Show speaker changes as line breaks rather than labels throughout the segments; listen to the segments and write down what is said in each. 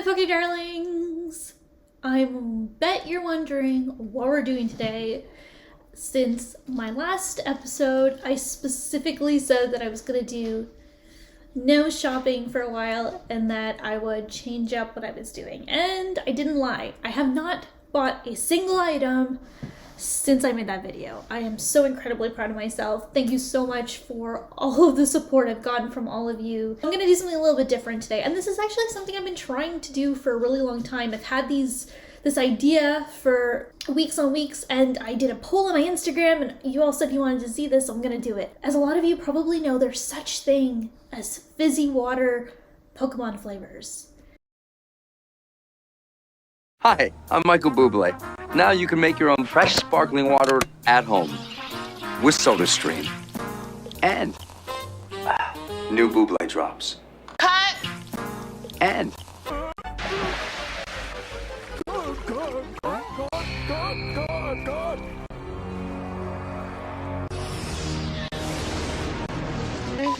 Poké Darlings! I bet you're wondering what we're doing today. Since my last episode, I specifically said that I was going to do no shopping for a while and that I would change up what I was doing. And I didn't lie. I have not bought a single item since I made that video. I am so incredibly proud of myself. Thank you so much for all of the support I've gotten from all of you. I'm gonna do something a little bit different today, and this is actually something I've been trying to do for a really long time. I've had this idea for weeks on weeks, and I did a poll on my Instagram, and you all said you wanted to see this, so I'm gonna do it. As a lot of you probably know, there's such thing as fizzy water Pokemon flavors.
Hi, I'm Michael Bublé. Now you can make your own fresh sparkling water at home with SodaStream. And new Bublé drops.
Cut!
And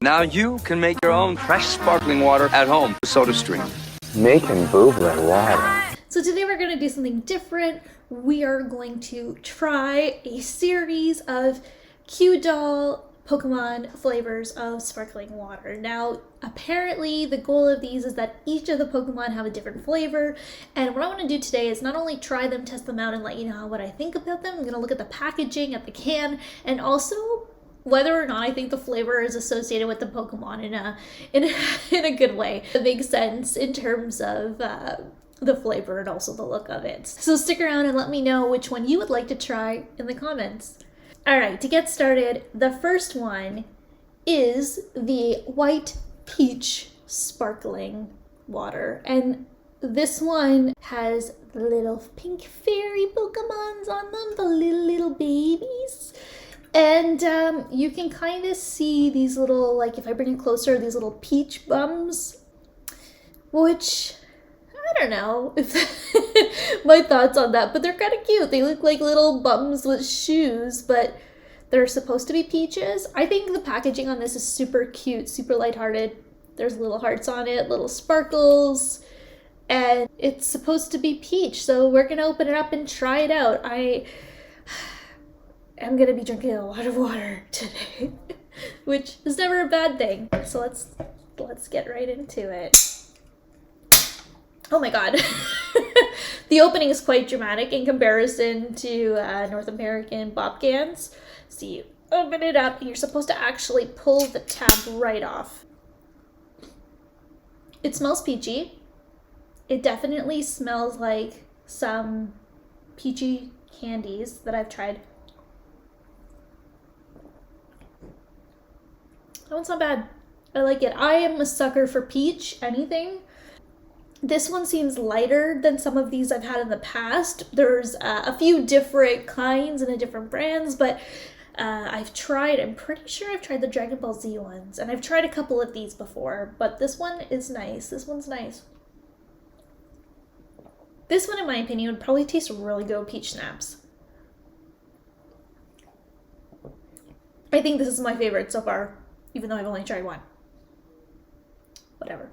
now you can make your own fresh sparkling water at home with SodaStream.
Making Bublé water.
So today we're going to do something different. We are going to try a series of QDOL Pokemon flavors of sparkling water. Now, apparently the goal of these is that each of the Pokemon have a different flavor. And what I want to do today is not only try them, test them out, and let you know what I think about them. I'm going to look at the packaging, at the can, and also whether or not I think the flavor is associated with the Pokemon in a good way. It makes sense in terms of the flavor and also the look of it. So stick around and let me know which one you would like to try in the comments. Alright, to get started, the first one is the White Peach Sparkling Water. And this one has little pink fairy Pokemons on them, the little babies. And you can kind of see these little, like if I bring it closer, these little peach bums, which I don't know if my thoughts on that, but they're kind of cute. They look like little bums with shoes, but they're supposed to be peaches. I think the packaging on this is super cute, super lighthearted. There's little hearts on it, little sparkles, and it's supposed to be peach. So we're gonna open it up and try it out. I'm gonna be drinking a lot of water today, which is never a bad thing. So let's get right into it. Oh my god. The opening is quite dramatic in comparison to North American pop cans. So you open it up and you're supposed to actually pull the tab right off. It smells peachy. It definitely smells like some peachy candies that I've tried. That one's not bad. I like it. I am a sucker for peach anything. This one seems lighter than some of these I've had in the past. There's a few different kinds and different brands, but I'm pretty sure I've tried the Dragon Ball Z ones, and I've tried a couple of these before, but this one is nice. This one's nice. This one, in my opinion, would probably taste really good with peach snaps. I think this is my favorite so far, even though I've only tried one. Whatever.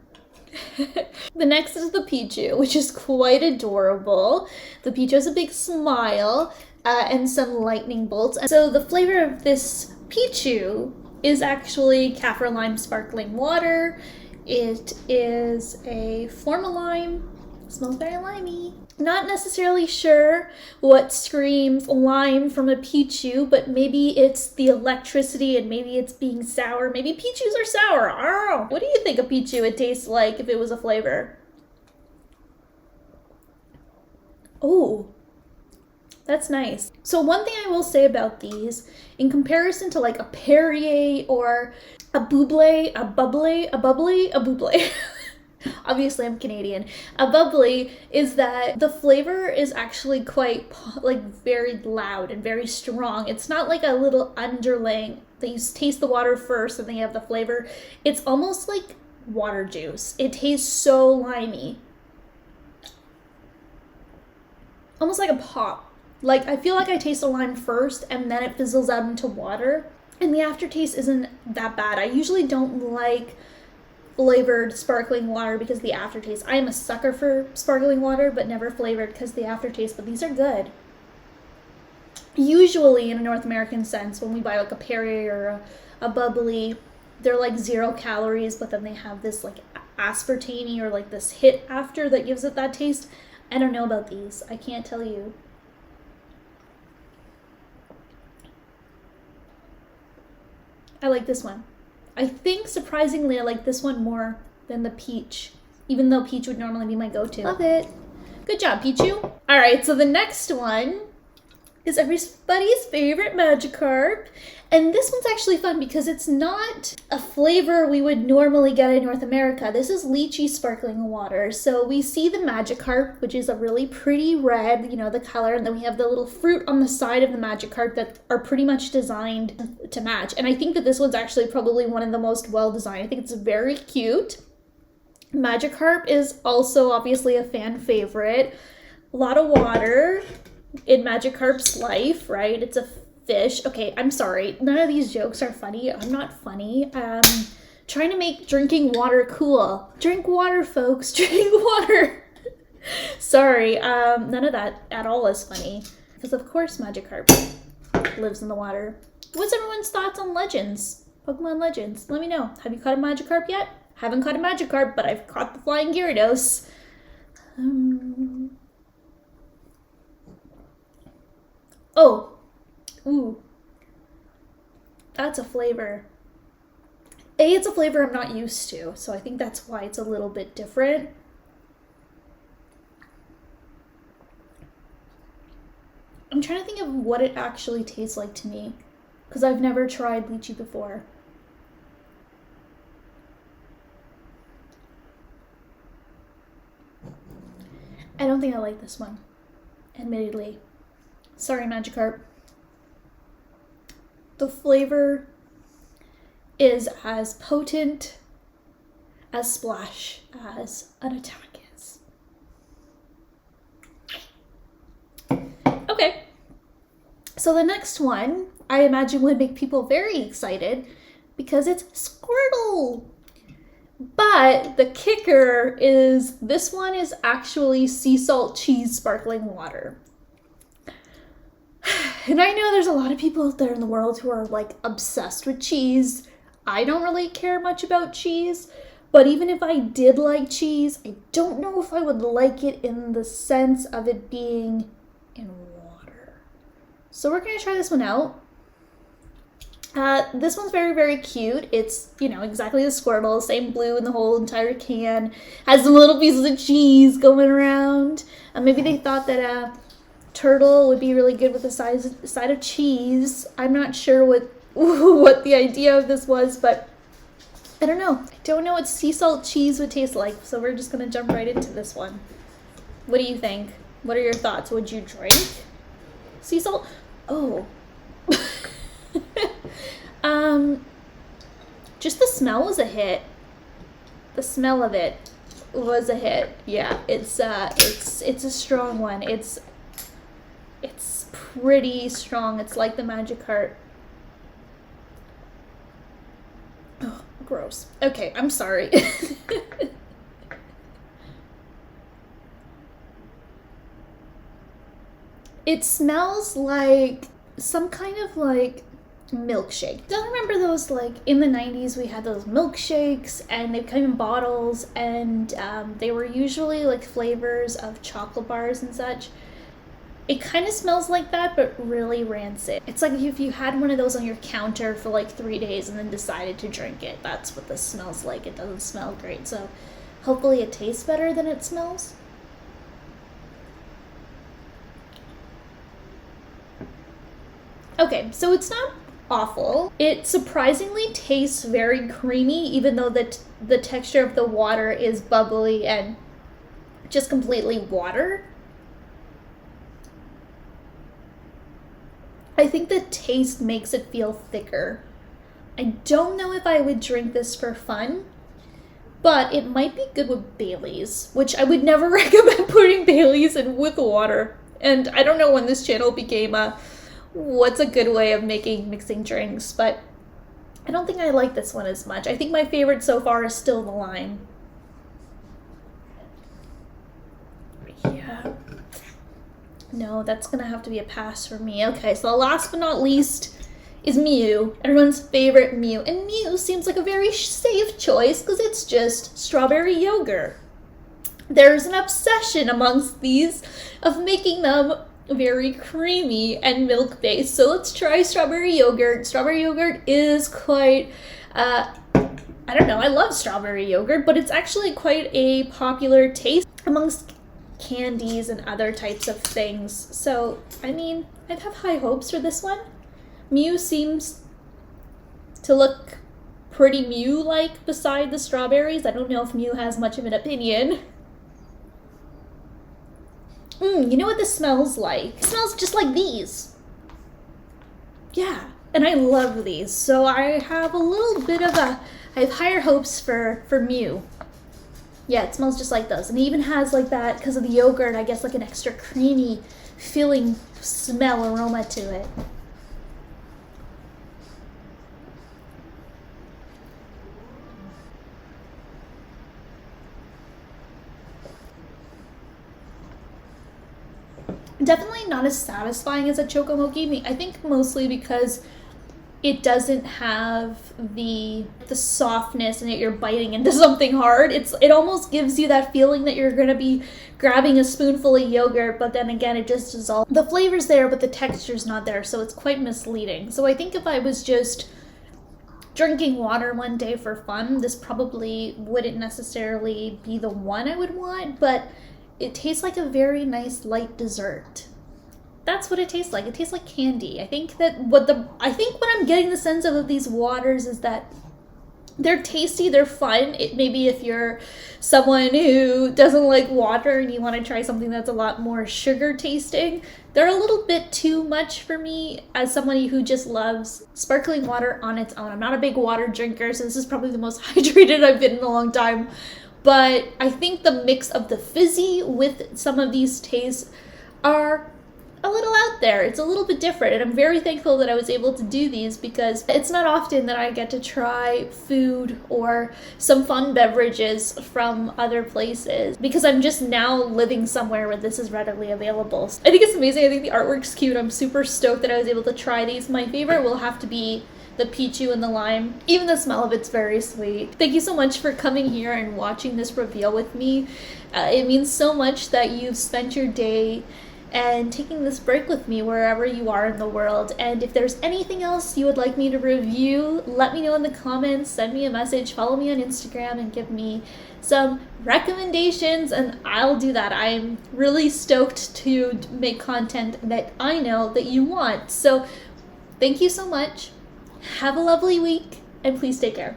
The next is the Pichu, which is quite adorable. The Pichu has a big smile and some lightning bolts. So the flavor of this Pichu is actually Kaffir Lime Sparkling Water. It is a form of lime. It smells very limey. Not necessarily sure what screams lime from a Pichu, but maybe it's the electricity and maybe it's being sour. Maybe Pichus are sour. I don't know. What do you think a Pichu would taste like if it was a flavor? Oh, that's nice. So one thing I will say about these, in comparison to like a Perrier or a Bublé, a Bublé. Obviously I'm Canadian. A bubbly is that the flavor is actually quite like very loud and very strong. It's not like a little underling that you taste the water first and then you have the flavor. It's almost like water juice. It tastes so limey. Almost like a pop. Like I feel like I taste the lime first and then it fizzles out into water. And the aftertaste isn't that bad. I usually don't like flavored sparkling water because of the aftertaste. I am a sucker for sparkling water, but never flavored because of the aftertaste, but these are good. Usually in a North American sense, when we buy like a Perrier or a bubbly, they're like 0 calories, but then they have this like aspartame or like this hit after that gives it that taste. I don't know about these. I can't tell you. I like this one. I think surprisingly I like this one more than the peach, even though peach would normally be my go-to. Love it. Good job, Pichu. All right, so the next one is everybody's favorite Magikarp. And this one's actually fun because it's not a flavor we would normally get in North America. This is lychee sparkling water. So we see the Magikarp, which is a really pretty red, you know, the color. And then we have the little fruit on the side of the Magikarp that are pretty much designed to match. And I think that this one's actually probably one of the most well-designed. I think it's very cute. Magikarp is also obviously a fan favorite. A lot of water in Magikarp's life, right? It's a fish. Okay, I'm sorry. None of these jokes are funny. I'm not funny. Trying to make drinking water cool. Drink water, folks. Drink water. Sorry. None of that at all is funny. Because of course Magikarp lives in the water. What's everyone's thoughts on Legends? Pokemon Legends? Let me know. Have you caught a Magikarp yet? Haven't caught a Magikarp, but I've caught the flying Gyarados. Oh. Ooh. That's a flavor. It's a flavor I'm not used to, so I think that's why it's a little bit different. I'm trying to think of what it actually tastes like to me, because I've never tried lychee before. I don't think I like this one, admittedly. Sorry, Magikarp. The flavor is as potent as Splash as an attack is. Okay, so the next one I imagine would make people very excited because it's Squirtle. But the kicker is this one is actually sea salt cheese sparkling water. And I know there's a lot of people out there in the world who are like obsessed with cheese. I don't really care much about cheese, but even if I did like cheese, I don't know if I would like it in the sense of it being in water. So we're gonna try this one out. This one's very, very cute. It's, you know, exactly the Squirtle, same blue in the whole entire can. Has some little pieces of cheese going around. Maybe they thought that turtle would be really good with a side of cheese. I'm not sure what the idea of this was, but I don't know. I don't know what sea salt cheese would taste like, so we're just gonna jump right into this one. What do you think? What are your thoughts? Would you drink sea salt? Oh. Just the smell was a hit. The smell of it was a hit. Yeah, it's a strong one. It's pretty strong. It's like the Magikarp. Oh, gross. Okay, I'm sorry. It smells like some kind of like milkshake. Don't remember those, like in the 90s we had those milkshakes and they came in bottles and they were usually like flavors of chocolate bars and such. It kind of smells like that, but really rancid. It's like if you had one of those on your counter for like 3 days and then decided to drink it. That's what this smells like. It doesn't smell great, so hopefully it tastes better than it smells. Okay, so it's not awful. It surprisingly tastes very creamy, even though the texture of the water is bubbly and just completely water. I think the taste makes it feel thicker. I don't know if I would drink this for fun, but it might be good with Baileys, which I would never recommend putting Baileys in with water. And I don't know when this channel became what's a good way of mixing drinks, but I don't think I like this one as much. I think my favorite so far is still the lime. Yeah. No, that's gonna have to be a pass for me. Okay, so last but not least is Mew. Everyone's favorite Mew. And Mew seems like a very safe choice because it's just strawberry yogurt. There's an obsession amongst these of making them very creamy and milk-based. So let's try strawberry yogurt. Strawberry yogurt is quite, I don't know, I love strawberry yogurt, but it's actually quite a popular taste amongst candies and other types of things. So, I mean, I'd have high hopes for this one. Mew seems to look pretty Mew-like beside the strawberries. I don't know if Mew has much of an opinion. You know what this smells like? It smells just like these. Yeah, and I love these. So I have a little bit of I have higher hopes for Mew. Yeah, it smells just like those. And it even has like that, because of the yogurt, I guess like an extra creamy, filling smell aroma to it. Definitely not as satisfying as a Chocomoki. I think mostly because it doesn't have the softness and that you're biting into something hard. It almost gives you that feeling that you're gonna be grabbing a spoonful of yogurt, but then again it just dissolves. The flavor's there, but the texture's not there, so it's quite misleading. So I think if I was just drinking water one day for fun, this probably wouldn't necessarily be the one I would want, but it tastes like a very nice light dessert. That's what it tastes like. It tastes like candy. I think what I'm getting the sense of these waters is that they're tasty, they're fun. Maybe if you're someone who doesn't like water and you want to try something that's a lot more sugar tasting, they're a little bit too much for me as somebody who just loves sparkling water on its own. I'm not a big water drinker, so this is probably the most hydrated I've been in a long time. But I think the mix of the fizzy with some of these tastes are a little out there. It's a little bit different, and I'm very thankful that I was able to do these because it's not often that I get to try food or some fun beverages from other places because I'm just now living somewhere where this is readily available. I think it's amazing. I think the artwork's cute. I'm super stoked that I was able to try these. My favorite will have to be the Pichu and the lime. Even the smell of it's very sweet. Thank you so much for coming here and watching this reveal with me. It means so much that you've spent your day and taking this break with me wherever you are in the world. And if there's anything else you would like me to review, let me know in the comments, send me a message, follow me on Instagram, and give me some recommendations, and I'll do that. I'm really stoked to make content that I know that you want. So thank you so much. Have a lovely week, and please take care.